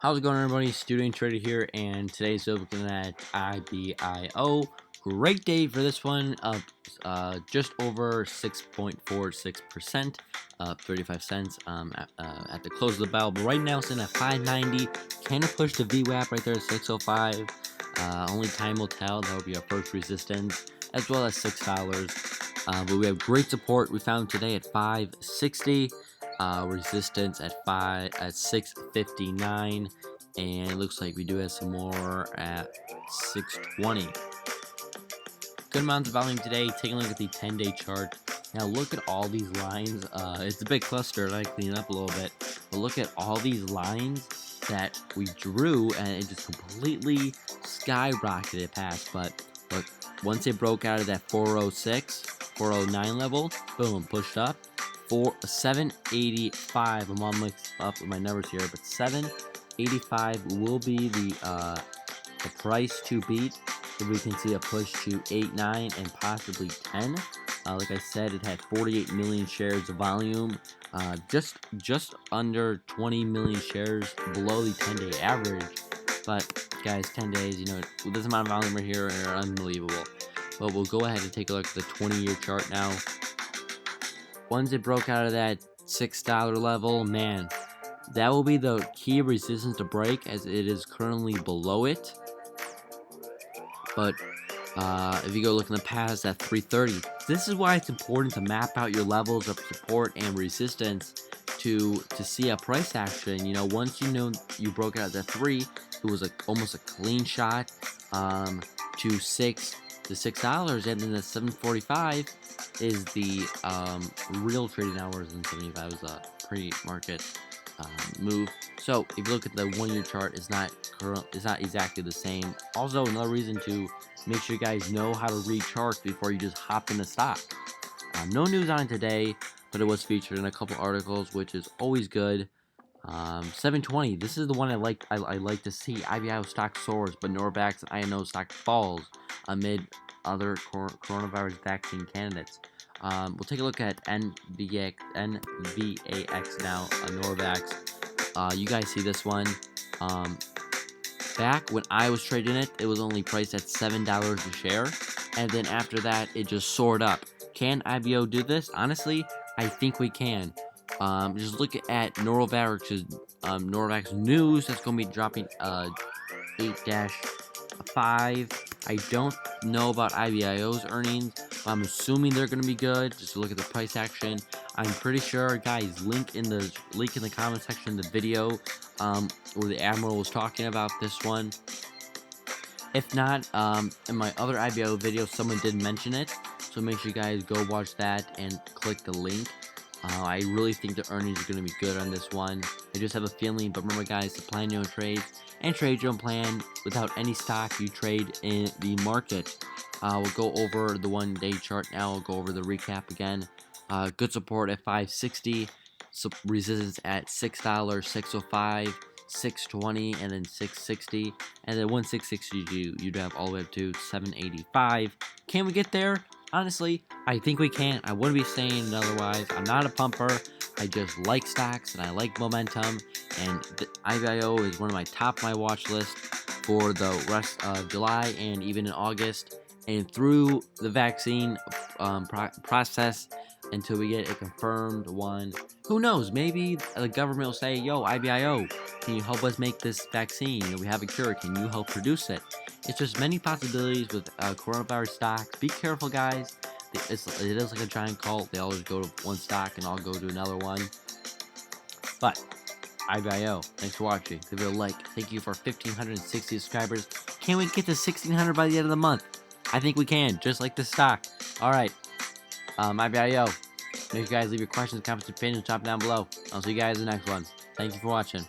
How's it going, everybody? Student Trader here, and today's looking at IBIO. Great day for this one, up just over 6.46%, 35 cents at the close of the bell. But right now, it's in at 590. Can it push the VWAP right there at 605? Only time will tell. That will be our first resistance, as well as $6. But we have great support we found today at 560. Resistance at 659, and it looks like we do have some more at 620. Good amounts of volume today. Taking a look at the 10-day chart. Now look at all these lines. It's a big cluster. I clean it up a little bit, but look at all these lines that we drew, and it just completely skyrocketed past. But look, once it broke out of that 406, 409 level, boom, pushed up. 785. I'm all mixed up with my numbers here, but 785 will be the price to beat if we can see a push to 8, 9, and possibly 10. Like I said, it had 48 million shares of volume, just under 20 million shares below the 10-day average. But guys, 10 days, you know, with this amount of volume right here are unbelievable. But we'll go ahead and take a look at the 20-year chart now. Once it broke out of that $6 level, man, that will be the key resistance to break, as it is currently below it. But if you go look in the past at 330, this is why it's important to map out your levels of support and resistance to see a price action. You know, once you know you broke out of that 3, it was almost a clean shot to $6, and then the 745 is the real trading hours, and 75 is a pre-market move. So if you look at the 1-year chart, it's not exactly the same. Also, another reason to make sure you guys know how to read charts before you just hop in the stock. No news on it today, but it was featured in a couple articles, which is always good. 720. This is the one I like to see. IBIO stock soars, but NVAX and INO stock falls amid other coronavirus vaccine candidates. We'll take a look at NVAX now, NVAX. You guys see this one. Back when I was trading it, it was only priced at $7 a share, and then after that, it just soared up. Can IBIO do this? Honestly, I think we can. Just look at NVAX news that's going to be dropping 8-5. I don't know about IBIO's earnings, but I'm assuming they're going to be good. Just look at the price action. I'm pretty sure, guys, link in the comment section of the video where the Admiral was talking about this one. If not, in my other IBIO video, someone did mention it, so make sure you guys go watch that and click the link. I really think the earnings are going to be good on this one. I just have a feeling, but remember, guys, to plan your own trades and trade your own plan. Without any stock, you trade in the market. We'll go over the 1-day chart now. We'll go over the recap again. Good support at 560, resistance at $6, 605, 620, and then 660. And then 660, you'd have all the way up to 785. Can we get there? Honestly, I think we can. I wouldn't be saying it otherwise. I'm not a pumper. I just like stocks and I like momentum. And IBIO is one of my top of my watch list for the rest of July and even in August. And through the vaccine process until we get a confirmed one. Who knows? Maybe the government will say, yo, IBIO, can you help us make this vaccine? You know, we have a cure. Can you help produce it? It's just many possibilities with coronavirus stocks. Be careful, guys. It is like a giant cult. They always go to one stock and I'll go to another one. But IBIO, thanks for watching. Give it a like. Thank you for 1,560 subscribers. Can we get to 1,600 by the end of the month? I think we can, just like this stock. All right, IBIO. Make sure you guys leave your questions, comments, and opinions, drop down below. I'll see you guys in the next one. Thank you for watching.